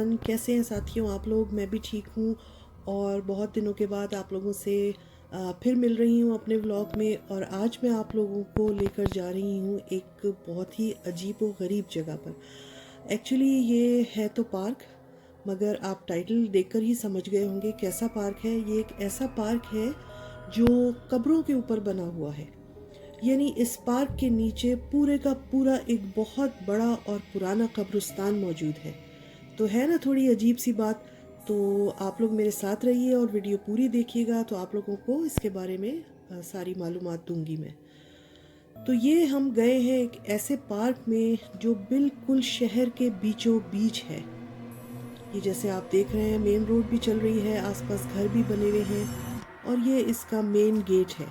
Everyone, कैसे हैं साथियों आप लोग। मैं भी ठीक हूँ और बहुत दिनों के बाद आप लोगों से फिर मिल रही हूँ अपने व्लॉग में। और आज मैं आप लोगों को लेकर जा रही हूँ एक बहुत ही अजीब व गरीब जगह पर। एक्चुअली ये है तो पार्क, मगर आप टाइटल देखकर ही समझ गए होंगे कैसा पार्क है। ये एक ऐसा पार्क है जो कब्रों के ऊपर बना हुआ है। यानी इस पार्क के नीचे पूरे का पूरा एक बहुत बड़ा और पुराना कब्रिस्तान मौजूद है। तो है ना थोड़ी अजीब सी बात। तो आप लोग मेरे साथ रहिए और वीडियो पूरी देखिएगा, तो आप लोगों को इसके बारे में सारी मालूमात दूंगी मैं। तो ये हम गए हैं एक ऐसे पार्क में जो बिल्कुल शहर के बीचों बीच है। ये जैसे आप देख रहे हैं मेन रोड भी चल रही है, आसपास घर भी बने हुए हैं और ये इसका मेन गेट है।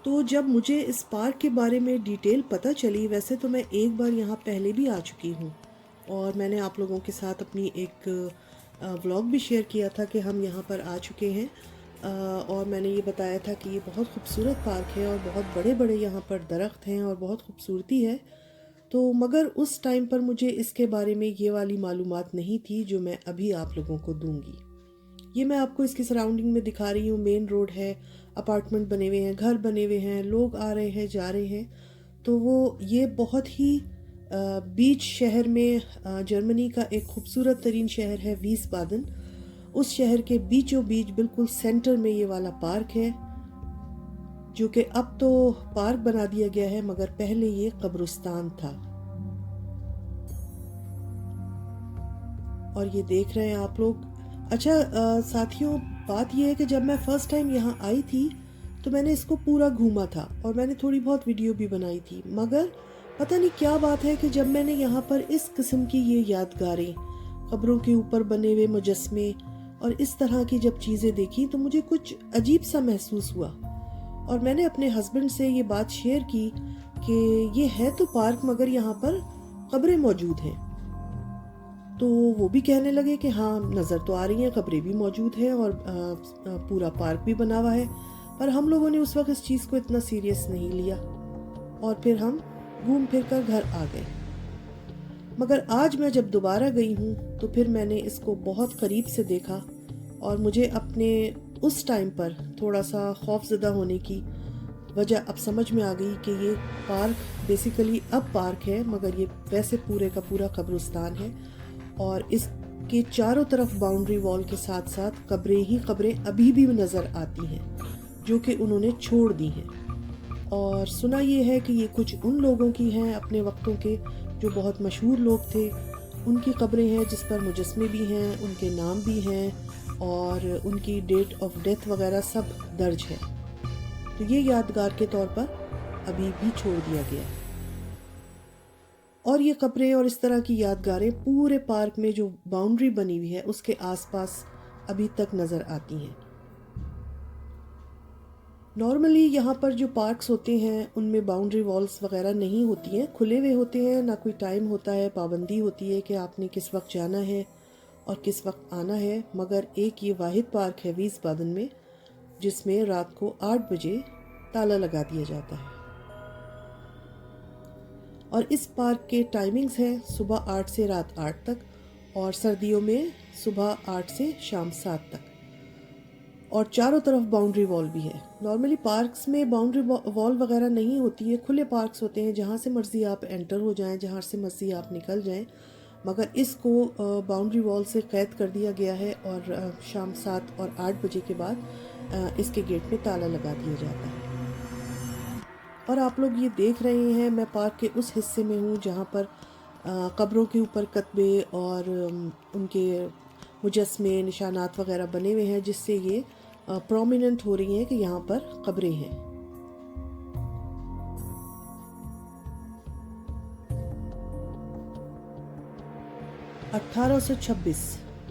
तो जब मुझे इस पार्क के बारे में डिटेल पता चली, वैसे तो मैं एक बार यहाँ पहले भी आ चुकी हूँ और मैंने आप लोगों के साथ अपनी एक व्लॉग भी शेयर किया था कि हम यहाँ पर आ चुके हैं। और मैंने ये बताया था कि ये बहुत खूबसूरत पार्क है और बहुत बड़े बड़े यहाँ पर दरख्त हैं और बहुत खूबसूरती है। तो मगर उस टाइम पर मुझे इसके बारे में ये वाली मालूमात नहीं थी जो मैं अभी आप लोगों को दूंगी। ये मैं आपको इसकी सराउंडिंग में दिखा रही हूँ। मेन रोड है, अपार्टमेंट बने हुए हैं, घर बने हुए हैं, लोग आ रहे हैं जा रहे हैं। तो वो ये बहुत ही बीच शहर में, जर्मनी का एक खूबसूरत तरीन शहर है वीसबादन। उस शहर के बीचों बीच बिल्कुल सेंटर में ये वाला पार्क है, जो कि अब तो पार्क बना दिया गया है, मगर पहले ये कब्रिस्तान था। और ये देख रहे हैं आप लोग। अच्छा साथियों, बात यह है कि जब मैं फर्स्ट टाइम यहाँ आई थी तो मैंने इसको पूरा घूमा था और मैंने थोड़ी बहुत वीडियो भी बनाई थी। मगर पता नहीं क्या बात है कि जब मैंने यहाँ पर इस किस्म की ये यादगारें, कब्रों के ऊपर बने हुए मुजस्मे और इस तरह की जब चीज़ें देखी तो मुझे कुछ अजीब सा महसूस हुआ। और मैंने अपने हस्बैंड से ये बात शेयर की कि ये है तो पार्क, मगर यहाँ पर कब्रें मौजूद हैं। तो वो भी कहने लगे कि हाँ, नज़र तो आ रही हैं, कब्रें भी मौजूद हैं और पूरा पार्क भी बना हुआ है। पर हम लोगों ने उस वक्त इस चीज़ को इतना सीरियस नहीं लिया और फिर हम घूम फिर कर घर आ गए। मगर आज मैं जब दोबारा गई हूँ तो फिर मैंने इसको बहुत करीब से देखा और मुझे अपने उस टाइम पर थोड़ा सा खौफज़दा होने की वजह अब समझ में आ गई कि ये पार्क बेसिकली अब पार्क है, मगर ये वैसे पूरे का पूरा कब्रिस्तान है। और इसके चारों तरफ बाउंड्री वॉल के साथ साथ कब्रें ही कब्रें अभी भी नज़र आती हैं जो कि उन्होंने छोड़ दी हैं। और सुना ये है कि ये कुछ उन लोगों की हैं अपने वक्तों के जो बहुत मशहूर लोग थे, उनकी कब्रें हैं जिस पर मुजस्मे भी हैं, उनके नाम भी हैं और उनकी डेट ऑफ डेथ वगैरह सब दर्ज है। तो ये यादगार के तौर पर अभी भी छोड़ दिया गया है। और ये कब्रें और इस तरह की यादगारें पूरे पार्क में जो बाउंड्री बनी हुई है उसके आसपास अभी तक नज़र आती हैं। नॉर्मली यहाँ पर जो पार्क्स होते हैं उनमें बाउंड्री वॉल्स वगैरह नहीं होती हैं, खुले हुए होते हैं, ना कोई टाइम होता है, पाबंदी होती है कि आपने किस वक्त जाना है और किस वक्त आना है। मगर एक ये वाहिद पार्क है वीसबादन में जिसमें रात को 8 बजे ताला लगा दिया जाता है। और इस पार्क के टाइमिंग्स हैं सुबह 8 से रात 8 तक और सर्दियों में सुबह 8 से शाम 7 तक। और चारों तरफ बाउंड्री वॉल भी है। नॉर्मली पार्क्स में बाउंड्री वॉल वगैरह नहीं होती है, खुले पार्क्स होते हैं, जहाँ से मर्ज़ी आप एंटर हो जाएं, जहाँ से मर्ज़ी आप निकल जाएं। मगर इसको बाउंड्री वॉल से कैद कर दिया गया है और शाम 7 और 8 बजे के बाद इसके गेट में ताला लगा दिया जाता है। और आप लोग ये देख रहे हैं, मैं पार्क के उस हिस्से में हूँ जहाँ पर कब्रों के ऊपर कतबे और उनके मुजस्मे, निशानात वगैरह बने हुए हैं, जिससे ये प्रोमिनेंट हो रही हैं कि यहाँ पर कब्रें हैं। (1826)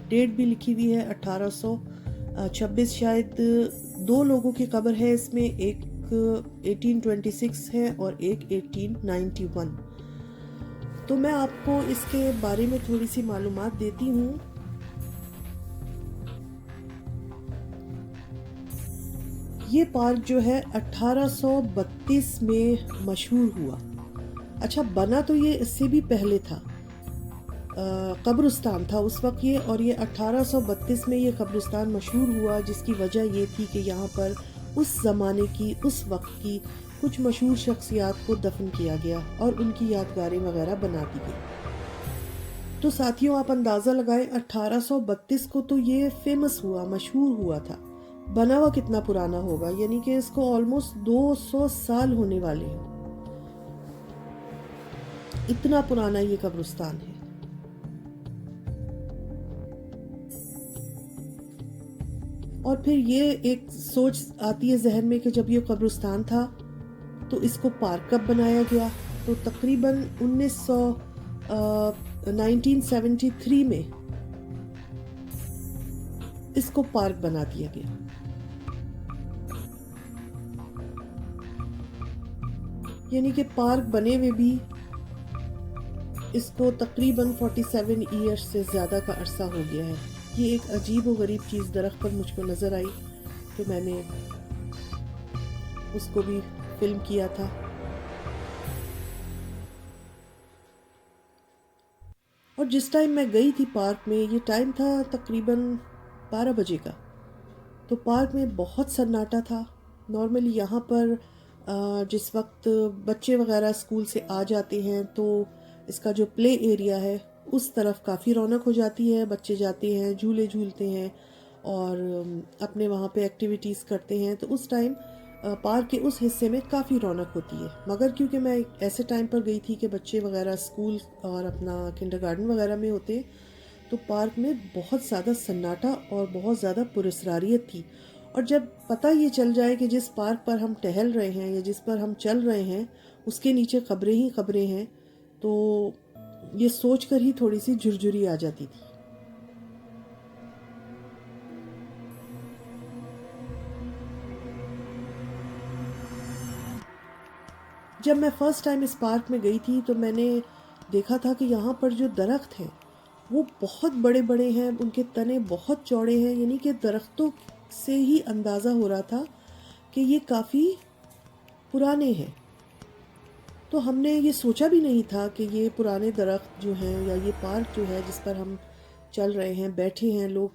डेट भी लिखी हुई है, 1826। शायद दो लोगों की कब्र है इसमें, एक 1826 है और एक 1891। तो मैं आपको इसके बारे में थोड़ी सी मालूमात देती हूँ। ये पार्क जो है 1832 में मशहूर हुआ अच्छा, बना तो ये इससे भी पहले था, कब्रिस्तान था उस वक्त ये, और ये 1832 में ये कब्रिस्तान मशहूर हुआ, जिसकी वजह ये थी कि यहाँ पर उस ज़माने की, उस वक्त की कुछ मशहूर शख्सियात को दफन किया गया और उनकी यादगारें वगैरह बना दी गई। तो साथियों, आप अंदाज़ा लगाएं, 1832 को तो ये फेमस हुआ, मशहूर हुआ था। बना हुआ कितना पुराना होगा, यानी कि इसको ऑलमोस्ट 200 साल होने वाले हैं। इतना पुराना ये कब्रिस्तान है। और फिर ये एक सोच आती है जहन में कि जब ये कब्रिस्तान था तो इसको पार्क कब बनाया गया। तो तकरीबन 1973 में इसको पार्क बना दिया गया। यानी कि पार्क बने हुए भी इसको तकरीबन 47 ईयर्स से ज़्यादा का अरसा हो गया है। ये एक अजीब व गरीब चीज़ दरख्त पर मुझको नज़र आई, तो मैंने उसको भी फिल्म किया था। और जिस टाइम मैं गई थी पार्क में, ये टाइम था तकरीबन 12 बजे का, तो पार्क में बहुत सन्नाटा था। नॉर्मली यहाँ पर जिस वक्त बच्चे वगैरह स्कूल से आ जाते हैं तो इसका जो प्ले एरिया है उस तरफ काफ़ी रौनक हो जाती है। बच्चे जाते हैं, झूले झूलते हैं और अपने वहाँ पे एक्टिविटीज़ करते हैं। तो उस टाइम पार्क के उस हिस्से में काफ़ी रौनक होती है। मगर क्योंकि मैं एक ऐसे टाइम पर गई थी कि बच्चे वगैरह स्कूल और अपना किंडरगार्टन वगैरह में होते, तो पार्क में बहुत ज़्यादा सन्नाटा और बहुत ज़्यादा पुरस्कारियत थी। और जब पता ये चल जाए कि जिस पार्क पर हम टहल रहे हैं या जिस पर हम चल रहे हैं उसके नीचे कब्रें ही कब्रें हैं, तो ये सोचकर ही थोड़ी सी झुरझुरी आ जाती थी। जब मैं फ़र्स्ट टाइम इस पार्क में गई थी तो मैंने देखा था कि यहाँ पर जो दरख्त हैं वो बहुत बड़े बड़े हैं, उनके तने बहुत चौड़े हैं। यानी कि दरख्तों से ही अंदाज़ा हो रहा था कि ये काफ़ी पुराने हैं। तो हमने ये सोचा भी नहीं था कि ये पुराने दरख्त जो हैं या ये पार्क जो है जिस पर हम चल रहे हैं, बैठे हैं लोग,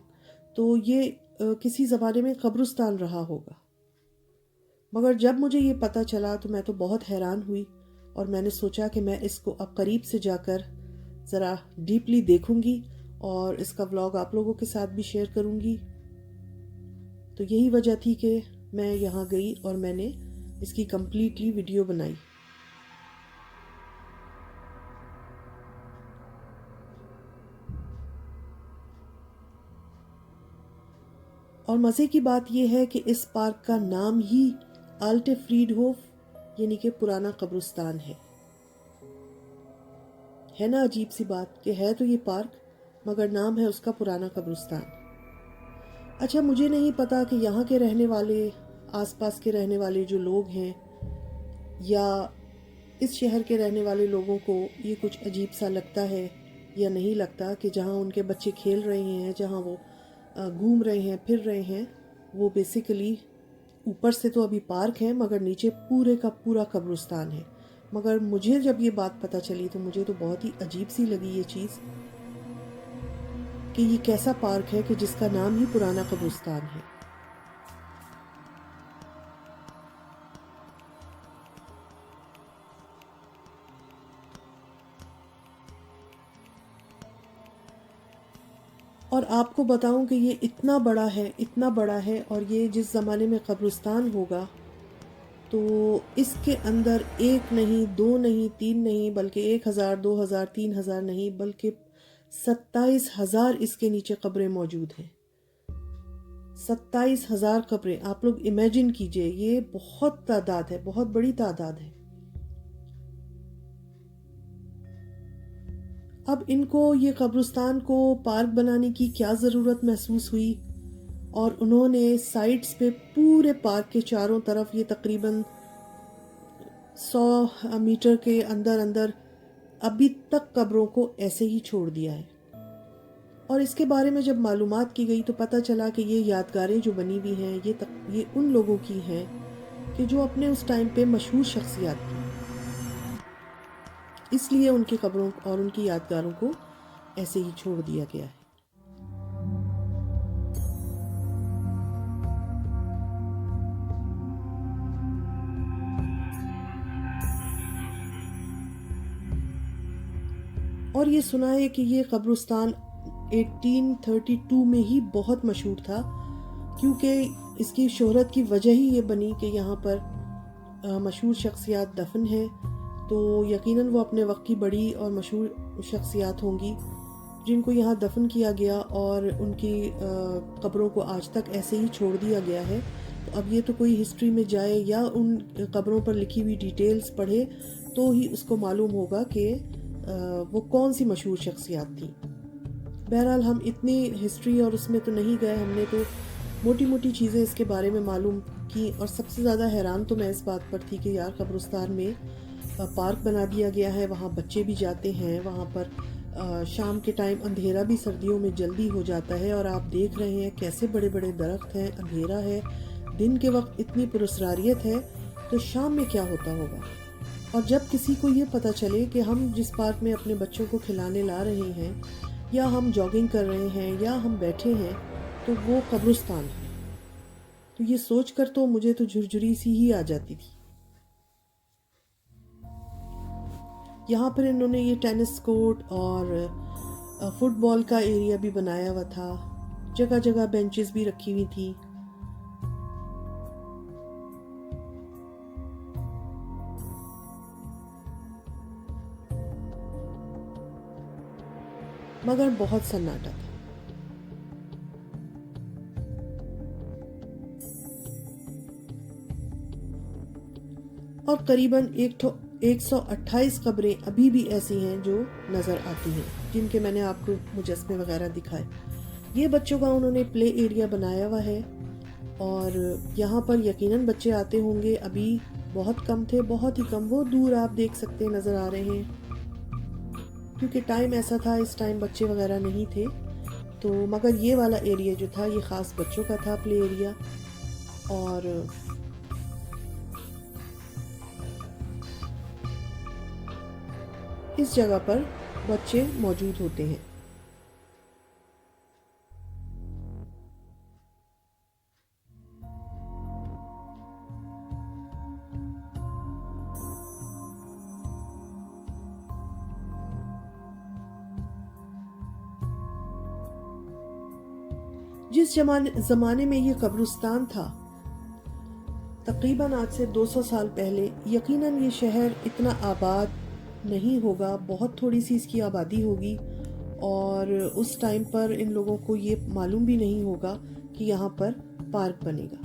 तो ये किसी ज़माने में कब्रिस्तान रहा होगा। मगर जब मुझे ये पता चला तो मैं तो बहुत हैरान हुई और मैंने सोचा कि मैं इसको अब करीब से जाकर ज़रा डीपली देखूंगी और इसका व्लॉग आप लोगों के साथ भी शेयर करूंगी। तो यही वजह थी कि मैं यहाँ गई और मैंने इसकी कम्प्लीटली वीडियो बनाई। और मज़े की बात यह है कि इस पार्क का नाम ही आल्टे फ्रीडहोफ यानी कि पुराना कब्रिस्तान है ना। अजीब सी बात कि है तो ये पार्क मगर नाम है उसका पुराना कब्रिस्तान। अच्छा, मुझे नहीं पता कि यहाँ के रहने वाले, आसपास के रहने वाले जो लोग हैं या इस शहर के रहने वाले लोगों को ये कुछ अजीब सा लगता है या नहीं लगता कि जहाँ उनके बच्चे खेल रहे हैं, जहाँ वो घूम रहे हैं, फिर रहे हैं, वो बेसिकली ऊपर से तो अभी पार्क है मगर नीचे पूरे का पूरा कब्रिस्तान है। मगर मुझे जब ये बात पता चली तो मुझे तो बहुत ही अजीब सी लगी ये चीज़ कि ये कैसा पार्क है कि जिसका नाम ही पुराना कब्रिस्तान है। और आपको बताऊं कि ये इतना बड़ा है, इतना बड़ा है, और ये जिस ज़माने में कब्रिस्तान होगा तो इसके अंदर एक नहीं, दो नहीं, तीन नहीं, बल्कि 1000, 2000, 3000 नहीं, बल्कि 27,000 इसके नीचे कब्रें मौजूद हैं। 27,000 कब्रें, आप लोग इमेजिन कीजिए, ये बहुत तादाद है, बहुत बड़ी तादाद है। अब इनको, ये कब्रिस्तान को पार्क बनाने की क्या ज़रूरत महसूस हुई, और उन्होंने साइड्स पे पूरे पार्क के चारों तरफ ये तकरीबन 100 मीटर के अंदर अंदर अभी तक कब्रों को ऐसे ही छोड़ दिया है। और इसके बारे में जब मालूमात की गई तो पता चला कि ये यादगारें जो बनी हुई हैं ये उन लोगों की हैं कि जो अपने उस टाइम पे मशहूर शख्सियत थी। इसलिए उनकी कब्रों और उनकी यादगारों को ऐसे ही छोड़ दिया गया है। और ये सुना है कि ये कब्रिस्तान 1832 में ही बहुत मशहूर था, क्योंकि इसकी शोहरत की वजह ही ये बनी कि यहाँ पर मशहूर शख्सियात दफन है, तो यकीनन वो अपने वक्त की बड़ी और मशहूर शख्सियात होंगी जिनको यहाँ दफन किया गया और उनकी कब्रों को आज तक ऐसे ही छोड़ दिया गया है। तो अब ये तो कोई हिस्ट्री में जाए या उन कब्रों पर लिखी हुई डिटेल्स पढ़े तो ही उसको मालूम होगा कि वो कौन सी मशहूर शख्सियात थी। बहरहाल हम इतनी हिस्ट्री और उसमें तो नहीं गए, हमने तो मोटी मोटी चीज़ें इसके बारे में मालूम की। और सबसे ज़्यादा हैरान तो मैं इस बात पर थी कि यार कब्रिस्तान में पार्क बना दिया गया है, वहाँ बच्चे भी जाते हैं, वहाँ पर शाम के टाइम अंधेरा भी सर्दियों में जल्दी हो जाता है और आप देख रहे हैं कैसे बड़े बड़े दरख्त हैं, अंधेरा है, दिन के वक्त इतनी पुरस्रारियत है, तो शाम में क्या होता होगा। और जब किसी को ये पता चले कि हम जिस पार्क में अपने बच्चों को खिलाने ला रहे हैं या हम जॉगिंग कर रहे हैं या हम बैठे हैं तो वो कब्रिस्तान है, तो ये सोचकर तो मुझे तो झुरझुरी सी ही आ जाती थी। यहाँ पर इन्होंने ये टेनिस कोर्ट और फुटबॉल का एरिया भी बनाया हुआ था, जगह जगह बेंचेस भी रखी हुई थी। मगर बहुत सन्नाटा था। और करीबन 128 कब्रें अभी भी ऐसी हैं जो नज़र आती हैं, जिनके मैंने आपको मुजस्मे वगैरह दिखाए। ये बच्चों का उन्होंने प्ले एरिया बनाया हुआ है और यहाँ पर यकीनन बच्चे आते होंगे। अभी बहुत कम थे, बहुत ही कम। वो दूर आप देख सकते हैं, नज़र आ रहे हैं, क्योंकि टाइम ऐसा था, इस टाइम बच्चे वगैरह नहीं थे। तो मगर ये वाला एरिया जो था ये ख़ास बच्चों का था, प्ले एरिया। और इस जगह पर बच्चे मौजूद होते हैं। जिस ज़माने में ये कब्रिस्तान था, तकरीबन आज से 200 साल पहले, यकीनन ये शहर इतना आबाद नहीं होगा, बहुत थोड़ी सी इसकी आबादी होगी और उस टाइम पर इन लोगों को ये मालूम भी नहीं होगा कि यहाँ पर पार्क बनेगा।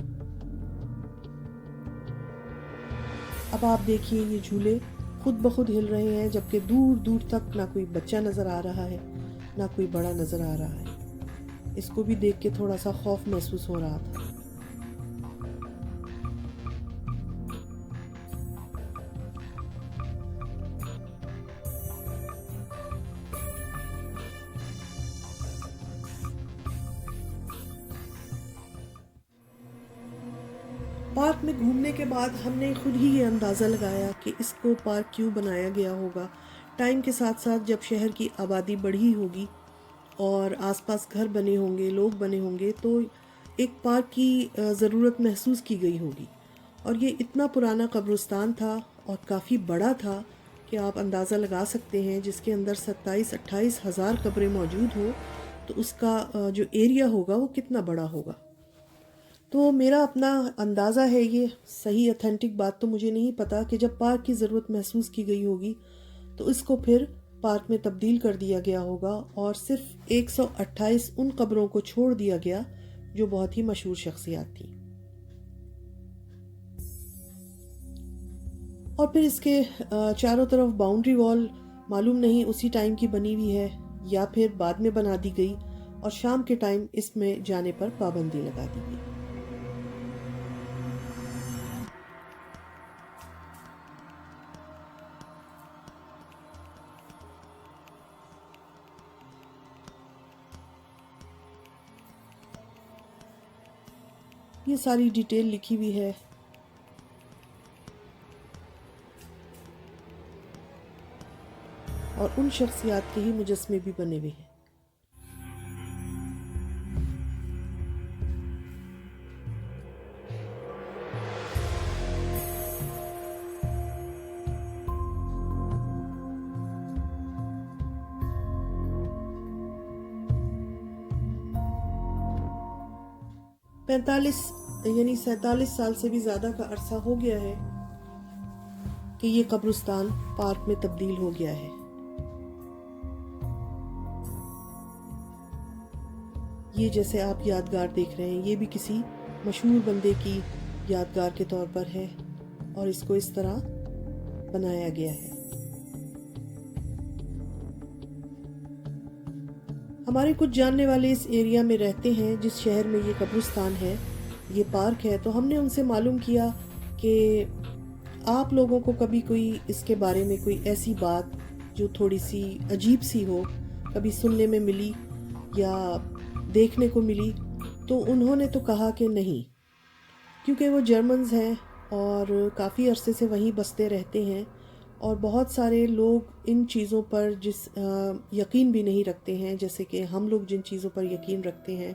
अब आप देखिए ये झूले खुद ब खुद हिल रहे हैं, जबकि दूर दूर तक ना कोई बच्चा नज़र आ रहा है ना कोई बड़ा नज़र आ रहा है। इसको भी देख के थोड़ा सा खौफ महसूस हो रहा था। पार्क में घूमने के बाद हमने खुद ही ये अंदाज़ा लगाया कि इसको पार्क क्यों बनाया गया होगा। टाइम के साथ साथ जब शहर की आबादी बढ़ी होगी और आसपास घर बने होंगे, लोग बने होंगे, तो एक पार्क की ज़रूरत महसूस की गई होगी। और ये इतना पुराना कब्रिस्तान था और काफ़ी बड़ा था कि आप अंदाज़ा लगा सकते हैं, जिसके अंदर 27-28 हज़ार कब्रें मौजूद हों तो उसका जो एरिया होगा वो कितना बड़ा होगा। तो मेरा अपना अंदाज़ा है, ये सही ऑथेंटिक बात तो मुझे नहीं पता, कि जब पार्क की ज़रूरत महसूस की गई होगी तो इसको फिर पार्क में तब्दील कर दिया गया होगा और सिर्फ 128 उन कब्रों को छोड़ दिया गया जो बहुत ही मशहूर शख्सियात थी। और फिर इसके चारों तरफ बाउंड्री वॉल मालूम नहीं उसी टाइम की बनी हुई है या फिर बाद में बना दी गई, और शाम के टाइम इसमें जाने पर पाबंदी लगा दी गई। ये सारी डिटेल लिखी हुई है। और उन शख्सियात के ही मुजस्मे भी बने हुए हैं। पैंतालीस यानी 47 साल से भी ज़्यादा का अरसा हो गया है कि ये कब्रिस्तान पार्क में तब्दील हो गया है। ये जैसे आप यादगार देख रहे हैं, ये भी किसी मशहूर बंदे की यादगार के तौर पर है और इसको इस तरह बनाया गया है। हमारे कुछ जानने वाले इस एरिया में रहते हैं, जिस शहर में ये कब्रिस्तान है, ये पार्क है, तो हमने उनसे मालूम किया कि आप लोगों को कभी कोई इसके बारे में कोई ऐसी बात जो थोड़ी सी अजीब सी हो कभी सुनने में मिली या देखने को मिली, तो उन्होंने तो कहा कि नहीं, क्योंकि वो जर्मन्स हैं और काफ़ी अरसे से वहीं बसते रहते हैं और बहुत सारे लोग इन चीज़ों पर यकीन भी नहीं रखते हैं, जैसे कि हम लोग जिन चीज़ों पर यकीन रखते हैं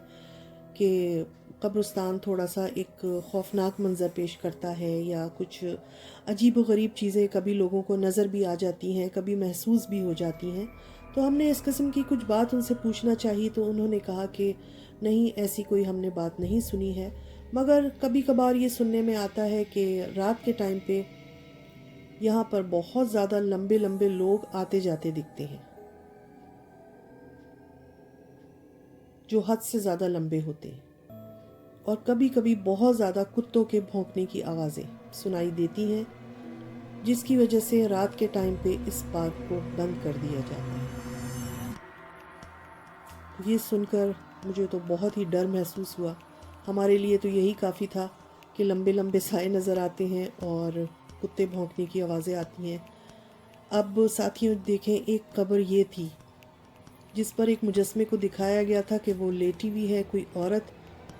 कि कब्रिस्तान थोड़ा सा एक खौफनाक मंज़र पेश करता है या कुछ अजीब व गरीब चीज़ें कभी लोगों को नज़र भी आ जाती हैं, कभी महसूस भी हो जाती हैं। तो हमने इस किस्म की कुछ बात उनसे पूछना चाहिए, तो उन्होंने कहा कि नहीं, ऐसी कोई हमने बात नहीं सुनी है, मगर कभी कभार ये सुनने में आता है कि रात के टाइम पे यहाँ पर बहुत ज़्यादा लंबे लंबे लोग आते जाते दिखते हैं, जो हद से ज़्यादा लंबे होते हैं, और कभी कभी बहुत ज़्यादा कुत्तों के भौंकने की आवाज़ें सुनाई देती हैं, जिसकी वजह से रात के टाइम पे इस पार्क को बंद कर दिया जाता है। ये सुनकर मुझे तो बहुत ही डर महसूस हुआ। हमारे लिए तो यही काफ़ी था कि लंबे लंबे साए नज़र आते हैं और कुत्ते भौंकने की आवाज़ें आती हैं। अब साथियों देखें, एक कब्र ये थी जिस पर एक मुजस्मे को दिखाया गया था कि वो लेटी हुई है कोई औरत,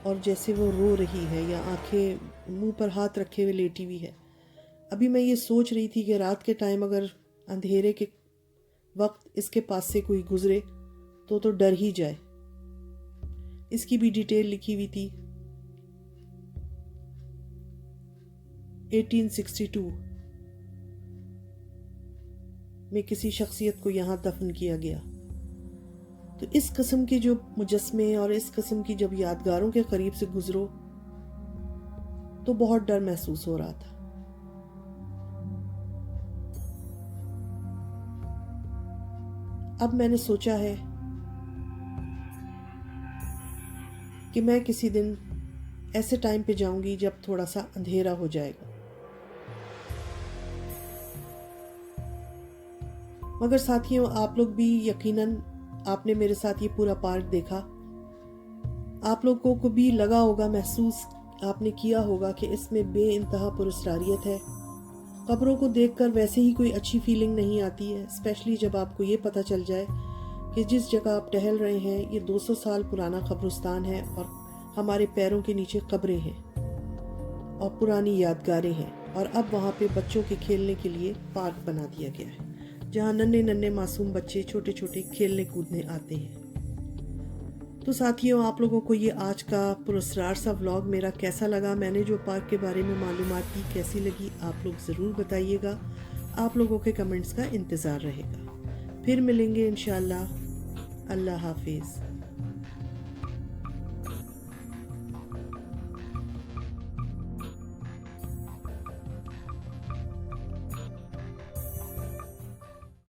और जैसे वो रो रही है या आंखें मुंह पर हाथ रखे हुए लेटी हुई है। अभी मैं ये सोच रही थी कि रात के टाइम अगर अंधेरे के वक्त इसके पास से कोई गुजरे तो डर ही जाए। इसकी भी डिटेल लिखी हुई थी। 1862 में किसी शख्सियत को यहाँ दफन किया गया। तो इस किस्म के जो मुजस्मे और इस किस्म की जब यादगारों के करीब से गुजरो तो बहुत डर महसूस हो रहा था। अब मैंने सोचा है कि मैं किसी दिन ऐसे टाइम पे जाऊंगी जब थोड़ा सा अंधेरा हो जाएगा। मगर साथियों, आप लोग भी यकीनन आपने मेरे साथ ये पूरा पार्क देखा, आप लोगों को भी लगा होगा, महसूस आपने किया होगा कि इसमें बेइंतहा पुरस्कारियत है। कब्रों को देखकर वैसे ही कोई अच्छी फीलिंग नहीं आती है, स्पेशली जब आपको ये पता चल जाए कि जिस जगह आप टहल रहे हैं ये 200 साल पुराना कब्रिस्तान है और हमारे पैरों के नीचे कब्रें हैं और पुरानी यादगारें हैं, और अब वहाँ पे बच्चों के खेलने के लिए पार्क बना दिया गया है जहाँ नन्हे नन्हे मासूम बच्चे छोटे छोटे खेलने कूदने आते हैं। तो साथियों, आप लोगों को ये आज का पुरस्कार सा व्लॉग मेरा कैसा लगा, मैंने जो पार्क के बारे में मालूमात दी कैसी लगी, आप लोग ज़रूर बताइएगा। आप लोगों के कमेंट्स का इंतज़ार रहेगा। फिर मिलेंगे इंशाल्लाह। अल्लाह हाफिज़।